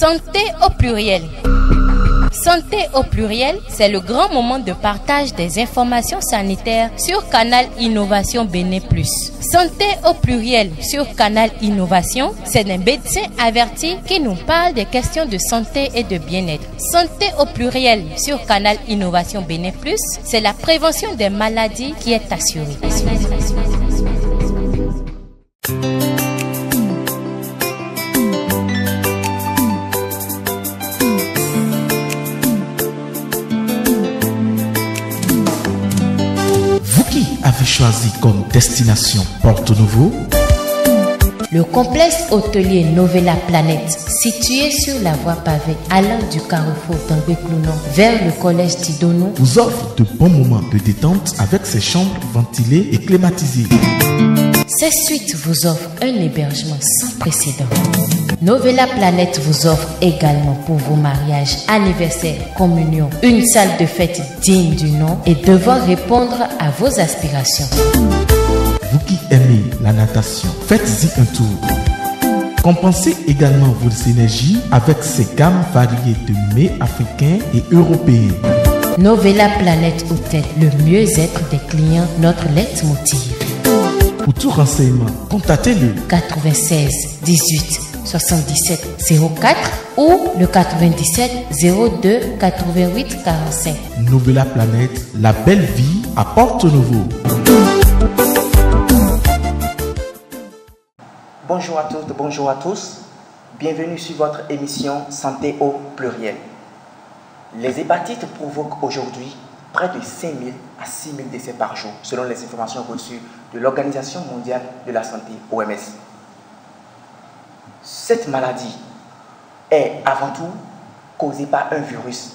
Santé au pluriel. Santé au pluriel, c'est le grand moment de partage des informations sanitaires sur Canal Innovation Bénin+. Santé au pluriel sur Canal Innovation, c'est un médecin averti qui nous parle des questions de santé et de bien-être. Santé au pluriel sur Canal Innovation Bénin+, c'est la prévention des maladies qui est assurée. Avez choisi comme destination Porto Novo? Le complexe hôtelier Novella Planète, situé sur la voie pavée allant du carrefour d'Angbeklounon vers le collège Tidono, vous offre de bons moments de détente avec ses chambres ventilées et climatisées. Ces suites vous offrent un hébergement sans précédent. Novella Planète vous offre également pour vos mariages, anniversaires, communions, une salle de fête digne du nom et devant répondre à vos aspirations. Vous qui aimez la natation, faites-y un tour. Compensez également vos énergies avec ces gammes variées de mets africains et européens. Novella Planète Hôtel, le mieux-être des clients, notre leitmotiv. Pour tout renseignement, contactez-le 96 18 77 04 ou le 97 02 88 45. Novella Planète, la belle vie à Porto Novo. Bonjour à toutes, bonjour à tous. Bienvenue sur votre émission Santé au pluriel. Les hépatites provoquent aujourd'hui près de 5 000 à 6 000 décès par jour, selon les informations reçues de l'Organisation mondiale de la santé, OMS. Cette maladie est avant tout causée par un virus.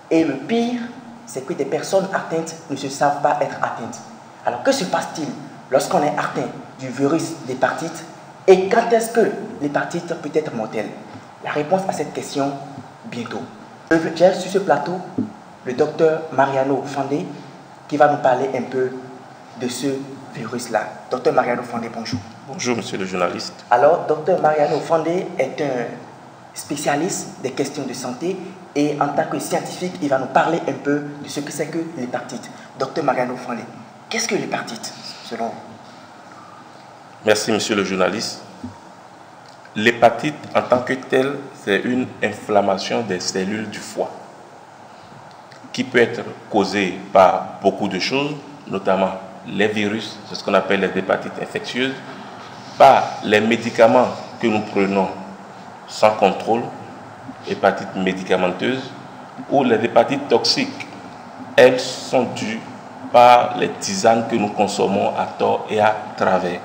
Et le pire, c'est que des personnes atteintes ne se savent pas être atteintes. Alors que se passe-t-il lorsqu'on est atteint du virus d'hépatite et quand est-ce que l'hépatite peut être mortelle? La réponse à cette question, bientôt. J'ai sur ce plateau le docteur Mariano Fandé qui va nous parler un peu de ce virus-là. Docteur Mariano Fandé, bonjour. Bonjour, monsieur le journaliste. Alors, docteur Mariano Fandé est un spécialiste des questions de santé et en tant que scientifique, il va nous parler un peu de ce que c'est que l'hépatite. Docteur Mariano Fandé, qu'est-ce que l'hépatite, selon vous? Merci, monsieur le journaliste. L'hépatite, en tant que telle, c'est une inflammation des cellules du foie qui peut être causée par beaucoup de choses, notamment les virus, c'est ce qu'on appelle les hépatites infectieuses, par les médicaments que nous prenons sans contrôle, hépatite médicamenteuse, ou les hépatites toxiques. Elles sont dues par les tisanes que nous consommons à tort et à travers.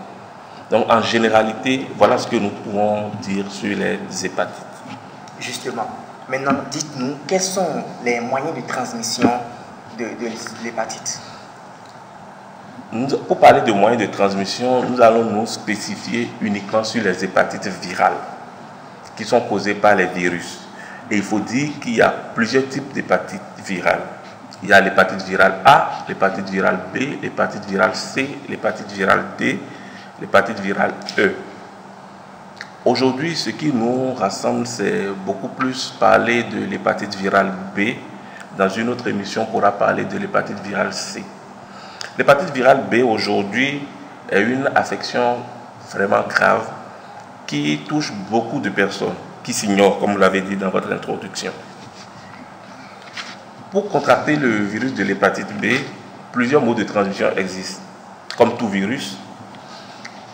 Donc en généralité, voilà ce que nous pouvons dire sur les hépatites. Justement, maintenant dites-nous, quels sont les moyens de transmission de l'hépatite? Pour parler de moyens de transmission, nous allons nous spécifier uniquement sur les hépatites virales qui sont causées par les virus. Et il faut dire qu'il y a plusieurs types d'hépatites virales. Il y a l'hépatite virale A, l'hépatite virale B, l'hépatite virale C, l'hépatite virale D, l'hépatite virale E. Aujourd'hui, ce qui nous rassemble, c'est beaucoup plus parler de l'hépatite virale B. Dans une autre émission, on pourra parler de l'hépatite virale C. L'hépatite virale B, aujourd'hui, est une affection vraiment grave qui touche beaucoup de personnes, qui s'ignorent, comme vous l'avez dit dans votre introduction. Pour contracter le virus de l'hépatite B, plusieurs modes de transmission existent. Comme tout virus,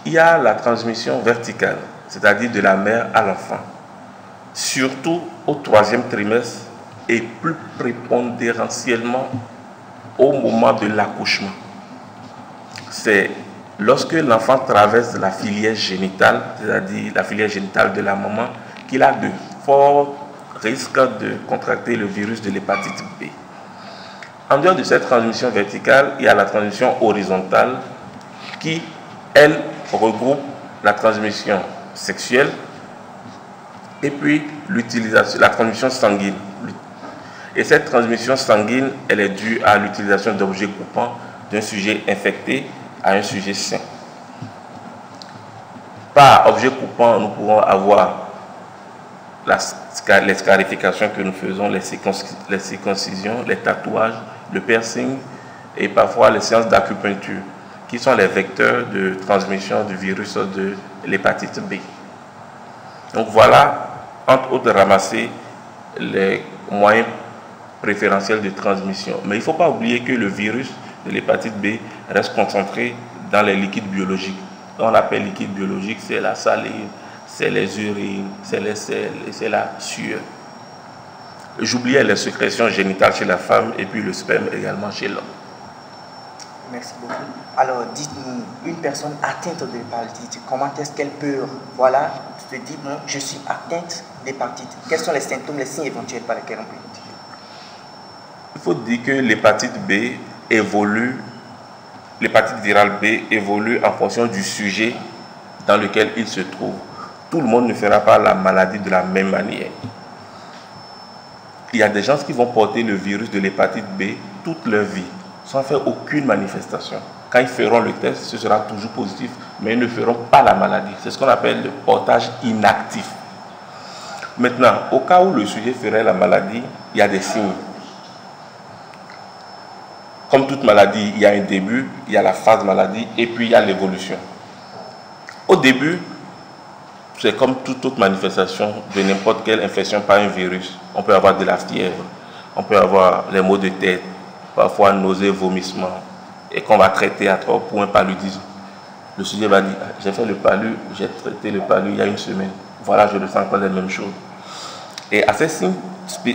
il y a la transmission verticale, c'est-à-dire de la mère à l'enfant, surtout au 3e trimestre et plus prépondérentiellement au moment de l'accouchement. C'est lorsque l'enfant traverse la filière génitale, c'est-à-dire la filière génitale de la maman, qu'il a de forts risques de contracter le virus de l'hépatite B. En dehors de cette transmission verticale, il y a la transmission horizontale qui, elle, regroupe la transmission sexuelle et puis la transmission sanguine. Et cette transmission sanguine, elle est due à l'utilisation d'objets coupants d'un sujet infecté à un sujet sain. Par objet coupant, nous pourrons avoir les scarifications que nous faisons, les circoncisions, les tatouages, le piercing et parfois les séances d'acupuncture, qui sont les vecteurs de transmission du virus de l'hépatite B. Donc voilà, entre autres, de ramasser les moyens préférentiels de transmission. Mais il ne faut pas oublier que le virus de l'hépatite B reste concentré dans les liquides biologiques. On appelle liquide biologique, c'est la salive, c'est les urines, c'est les selles et c'est la sueur. J'oubliais les sécrétions génitales chez la femme et puis le sperme également chez l'homme. Merci beaucoup. Alors, dites-nous, une personne atteinte de l'hépatite, comment est-ce qu'elle peut, voilà, se dire, bon, je suis atteinte d'hépatite. Quels sont les symptômes, les signes éventuels par lesquels on peut identifier? Il faut dire que l'hépatite B évolue, l'hépatite virale B évolue en fonction du sujet dans lequel il se trouve. Tout le monde ne fera pas la maladie de la même manière. Il y a des gens qui vont porter le virus de l'hépatite B toute leur vie, sans faire aucune manifestation. Quand ils feront le test, ce sera toujours positif, mais ils ne feront pas la maladie. C'est ce qu'on appelle le portage inactif. Maintenant, au cas où le sujet ferait la maladie, il y a des signes. Comme toute maladie, il y a un début, il y a la phase maladie et puis il y a l'évolution. Au début, c'est comme toute autre manifestation de n'importe quelle infection par un virus. On peut avoir de la fièvre, on peut avoir les maux de tête, parfois nausées, vomissements, et qu'on va traiter à 3 pour un paludisme. Le sujet va dire, j'ai fait le palu, j'ai traité le palu il y a une semaine. Voilà, je ressens encore les mêmes choses. Et à ces signes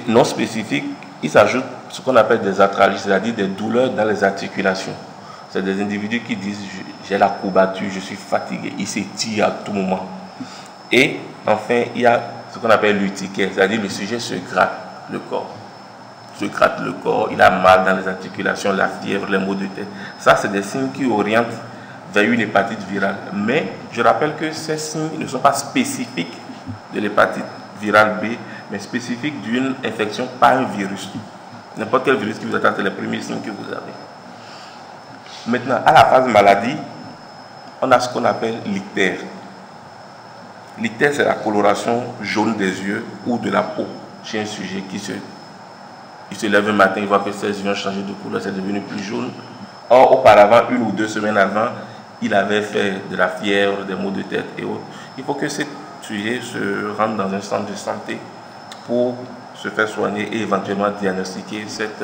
non spécifiques, il s'ajoute ce qu'on appelle des arthralgies, c'est-à-dire des douleurs dans les articulations. C'est des individus qui disent, j'ai la courbature, je suis fatigué, ils s'étirent à tout moment. Et enfin, il y a ce qu'on appelle l'urticaire, c'est-à-dire le sujet se gratte le corps. Se gratte le corps, il a mal dans les articulations, la fièvre, les maux de tête. Ça, c'est des signes qui orientent vers une hépatite virale. Mais je rappelle que ces signes ne sont pas spécifiques de l'hépatite virale B, mais spécifiques d'une infection par un virus. N'importe quel virus qui vous atteint, c'est les premiers signes que vous avez. Maintenant, à la phase maladie, on a ce qu'on appelle l'ictère. L'ictère, c'est la coloration jaune des yeux ou de la peau chez un sujet qui se lève un matin, il voit que ses yeux ont changé de couleur, c'est devenu plus jaune. Or, auparavant, 1 ou 2 semaines avant, il avait fait de la fièvre, des maux de tête et autres. Il faut que ce sujet se rende dans un centre de santé pour se faire soigner et éventuellement diagnostiquer cette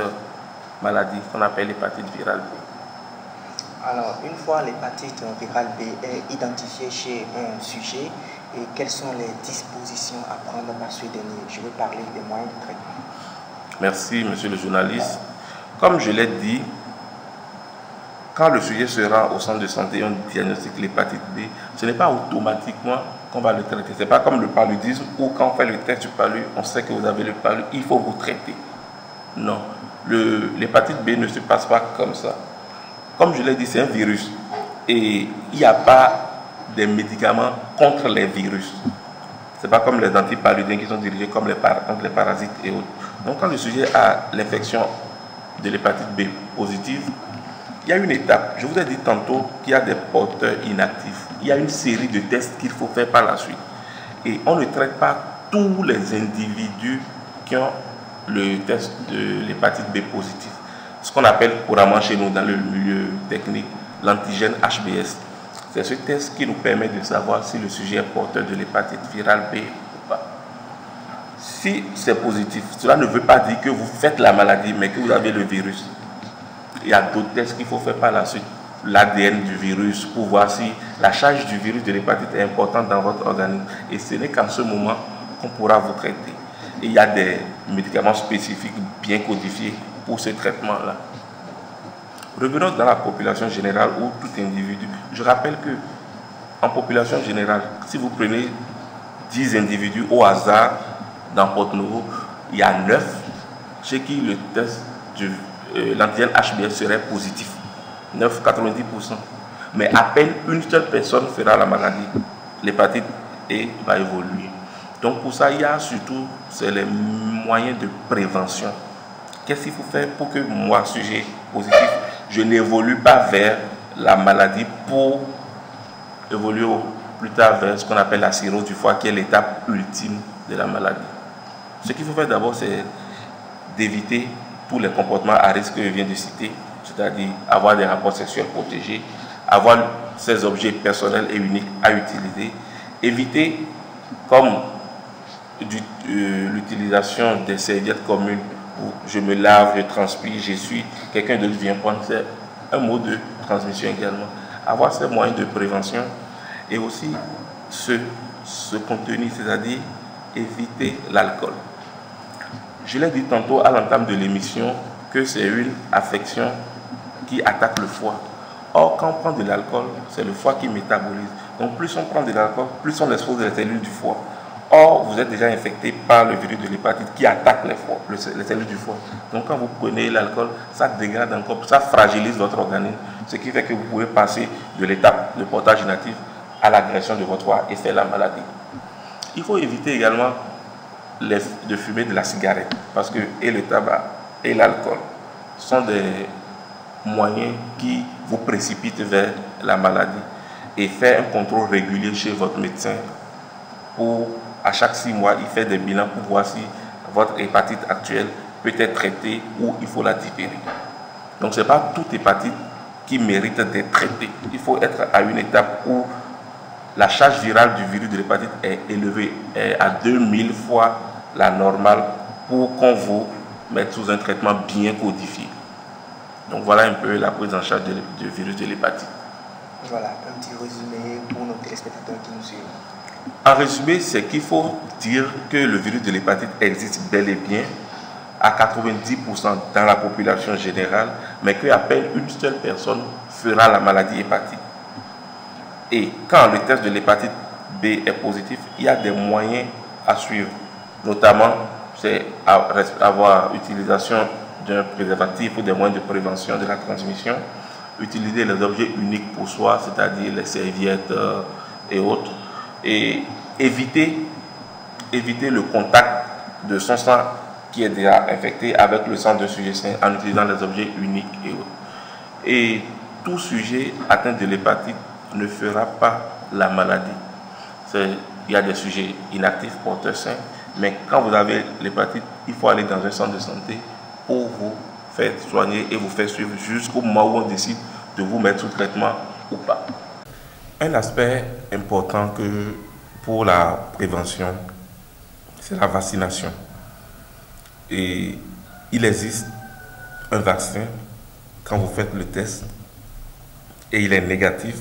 maladie qu'on appelle l'hépatite virale B. Alors, une fois l'hépatite virale B est identifiée chez un sujet, et quelles sont les dispositions à prendre par ce dernier? Je vais parler des moyens de traitement. Merci, monsieur le journaliste. Comme je l'ai dit, quand le sujet se rend au centre de santé et on diagnostique l'hépatite B, ce n'est pas automatiquement qu'on va le traiter. Ce n'est pas comme le paludisme où quand on fait le test du palu, on sait que vous avez le palu, il faut vous traiter. Non, l'hépatite B ne se passe pas comme ça. Comme je l'ai dit, c'est un virus et il n'y a pas des médicaments contre les virus. Ce n'est pas comme les antipaludiens qui sont dirigés contre les parasites et autres. Donc quand le sujet a l'infection de l'hépatite B positive, il y a une étape. Je vous ai dit tantôt qu'il y a des porteurs inactifs. Il y a une série de tests qu'il faut faire par la suite. Et on ne traite pas tous les individus qui ont le test de l'hépatite B positif. Ce qu'on appelle couramment chez nous dans le milieu technique l'antigène HBS. C'est ce test qui nous permet de savoir si le sujet est porteur de l'hépatite virale B ou pas. Si c'est positif, cela ne veut pas dire que vous faites la maladie, mais que vous avez le virus. Il y a d'autres tests qu'il faut faire par la suite. L'ADN du virus pour voir si la charge du virus de l'hépatite est importante dans votre organisme. Et ce n'est qu'en ce moment qu'on pourra vous traiter. Et il y a des médicaments spécifiques bien codifiés pour ce traitement-là. Revenons dans la population générale ou tout individu. Je rappelle que en population générale, si vous prenez 10 individus au hasard dans Porto-Novo, il y a 9 chez qui le test de l'antigène HBS serait positif. 90%. Mais à peine une seule personne fera la maladie. L'hépatite et va évoluer. Donc pour ça, il y a surtout les moyens de prévention. Qu'est-ce qu'il faut faire pour que moi, sujet positif, je n'évolue pas vers la maladie pour évoluer plus tard vers ce qu'on appelle la cirrhose du foie, qui est l'étape ultime de la maladie. Ce qu'il faut faire d'abord, c'est d'éviter tous les comportements à risque que je viens de citer, c'est-à-dire avoir des rapports sexuels protégés, avoir ces objets personnels et uniques à utiliser, éviter comme l'utilisation des serviettes communes où je me lave, je transpire, j'essuie, quelqu'un d'autre vient prendre, c'est un mode de transmission également. Avoir ces moyens de prévention et aussi se contenir, c'est-à-dire éviter l'alcool. Je l'ai dit tantôt à l'entame de l'émission que c'est une affection qui attaque le foie. Or, quand on prend de l'alcool, c'est le foie qui métabolise. Donc, plus on prend de l'alcool, plus on expose les cellules du foie. Or, vous êtes déjà infecté par le virus de l'hépatite qui attaque les cellules du foie. Donc, quand vous prenez l'alcool, ça dégrade encore, ça fragilise votre organisme, ce qui fait que vous pouvez passer de l'étape de portage inactif à l'agression de votre foie et faire la maladie. Il faut éviter également de fumer de la cigarette, parce que et le tabac et l'alcool sont des moyens qui vous précipitent vers la maladie. Et faire un contrôle régulier chez votre médecin pour, à chaque 6 mois, il fait des bilans pour voir si votre hépatite actuelle peut être traitée ou il faut la différer. Donc ce n'est pas toute hépatite qui mérite d'être traitée. Il faut être à une étape où la charge virale du virus de l'hépatite est élevée, est à 2000 fois la normale pour qu'on vous mette sous un traitement bien codifié. Donc voilà un peu la prise en charge du virus de l'hépatite. Voilà, un petit résumé pour nos téléspectateurs qui nous suivent. En résumé, c'est qu'il faut dire que le virus de l'hépatite existe bel et bien à 90% dans la population générale, mais qu'à peine une seule personne fera la maladie hépatique. Et quand le test de l'hépatite B est positif, il y a des moyens à suivre. Notamment, c'est avoir utilisation d'un préservatif ou des moyens de prévention de la transmission, utiliser les objets uniques pour soi, c'est-à-dire les serviettes et autres, et éviter le contact de son sang qui est déjà infecté avec le sang d'un sujet sain en utilisant les objets uniques et autres. Et tout sujet atteint de l'hépatite ne fera pas la maladie. Il y a des sujets inactifs, porteurs sains, mais quand vous avez l'hépatite, il faut aller dans un centre de santé pour vous faire soigner et vous faire suivre jusqu'au moment où on décide de vous mettre sous traitement ou pas. Un aspect important pour la prévention, c'est la vaccination. Et il existe un vaccin, quand vous faites le test et il est négatif,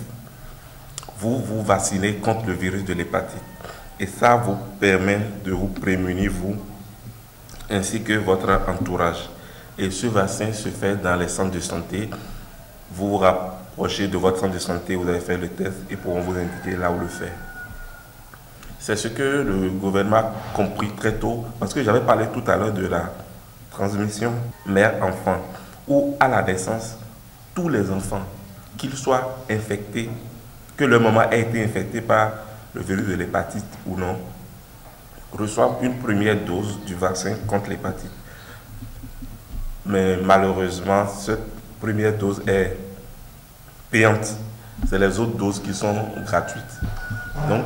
vous vous vaccinez contre le virus de l'hépatite. Et ça vous permet de vous prémunir, vous, ainsi que votre entourage. Et ce vaccin se fait dans les centres de santé. Vous vous rapprochez de votre centre de santé, vous avez fait le test et pourront vous indiquer là où le faire. C'est ce que le gouvernement a compris très tôt, parce que j'avais parlé tout à l'heure de la transmission mère-enfant, où à la naissance, tous les enfants, qu'ils soient infectés, que leur maman ait été infectée par le virus de l'hépatite ou non, reçoivent une première dose du vaccin contre l'hépatite. Mais malheureusement, cette première dose est payante. C'est les autres doses qui sont gratuites. Donc,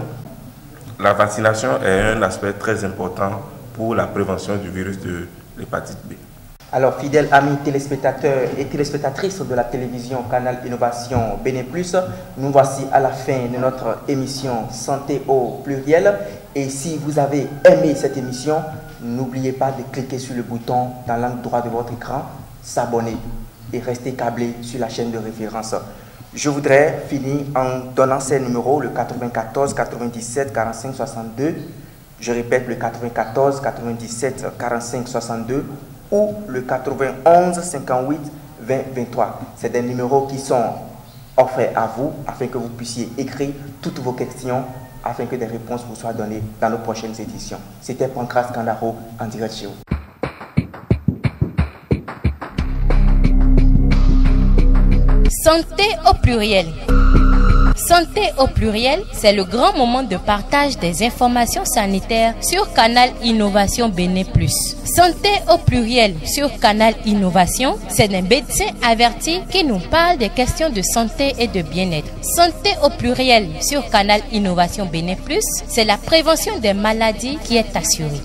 la vaccination est un aspect très important pour la prévention du virus de l'hépatite B. Alors, fidèles amis téléspectateurs et téléspectatrices de la télévision Canal Innovation Bénin+, nous voici à la fin de notre émission Santé au pluriel. Et si vous avez aimé cette émission, n'oubliez pas de cliquer sur le bouton dans l'angle droit de votre écran, s'abonner et rester câblé sur la chaîne de référence. Je voudrais finir en donnant ces numéros, le 94 97 45 62, je répète le 94 97 45 62 ou le 91 58 20 23. C'est des numéros qui sont offerts à vous afin que vous puissiez écrire toutes vos questions afin que des réponses vous soient données dans nos prochaines éditions. C'était Pancras Kandaro en direct chez vous. Santé au pluriel. Santé au pluriel, c'est le grand moment de partage des informations sanitaires sur Canal Innovation Bénin Plus. Santé au pluriel sur Canal Innovation, c'est un médecin averti qui nous parle des questions de santé et de bien-être. Santé au pluriel sur Canal Innovation Bénin Plus, c'est la prévention des maladies qui est assurée.